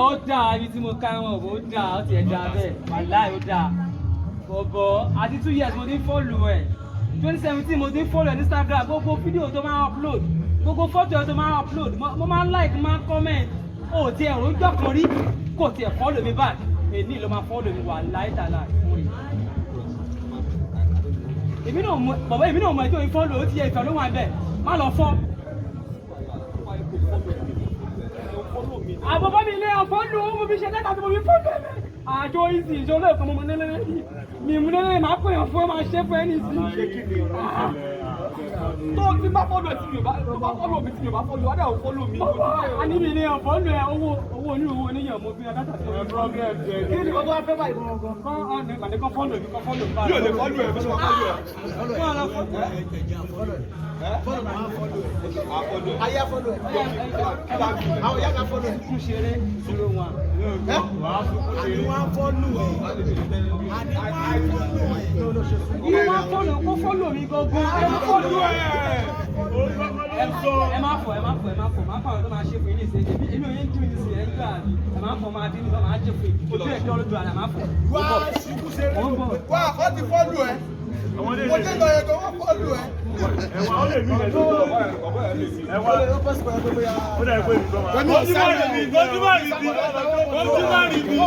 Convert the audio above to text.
ó dáa ibi tí mo ká wọn ó dáa ó tiẹ̀ dáa bẹ́ẹ̀ wàláì ó dáa bọ̀bọ̀ àti 2 years mo ti ń follow ẹ̀ 2017 mo ti ń follow ẹ̀ ní Instagram gbogbo fídíò tó máa ń upload gbogbo fọ́tò tó máa ń upload mo máa ń like máa ń comment ó tiẹ̀ rojọ́ kan rí kò tiẹ̀ follow mi back èmi ló máa follow mi wàláì tààlà fún mi. èmi náà mọ ẹjọ́ ìfọ́lò ó ti yẹ ìfẹ́ ló wà bẹ́ẹ̀ má lọ fọ́. àbọ̀bọ̀ mi ilé ọ̀fọ́lù mo fi ṣe dẹ́ta tí mo fi fọ́lù ẹ̀mẹ́. àjọ ìsì ìṣòro ẹ̀kọ́ mo nílẹ̀ mi mú nílẹ̀ máa pè yàn fún ẹ máa ṣe fún ẹ ní ìsìn. tó o ti bá fọ́lù ẹ̀ tí mi ò bá fọ́lù mi tí mi ò bá fọ́lù wádà ò fọ́lù mi. a ní mi ilé ọ̀fọ́lù ẹ̀ owó onírúurú oníyàn mo fi ọ̀dá tàbí ọ̀rọ̀ kí ni kò tó wá fẹ́ báyìí kọ́ fọ́lù mi kọ́ fọ́lù mi. yóò lè fọ́lù ẹ̀ fọ́lù ayé fọ́lù ẹ̀ àwọn yàgà fọ́lù ẹ̀ kú ṣeré ṣeré wọn. àníwá fọ́lù ẹ̀ àníwá fọ́lù kó fọ́lù mi gbogbo ẹ̀ fọ́lù ẹ̀. ẹ má fọ máa fọ àwọn tó máa ṣe fún yín ní ìṣẹ́jẹ́ èmi ò yẹn ń tún ní ìṣẹ́ ẹ̀ ń gbà ẹ máa fọ máa dín ní bá máa jẹ fún yín ojú ẹ̀ kí ọlọ́dún àná máa fọ. wá ọ ti fọ́lù ẹ̀ mo jẹ́ lọ yẹ kó wọ́n fọ́lù ẹ̀. ẹ̀wọ̀n ó lè mí ẹ̀ tó ẹ̀wọ̀n ó dẹ̀ pé ìgbọ́n máa. Kọ́ńtúmọ̀ rìndì.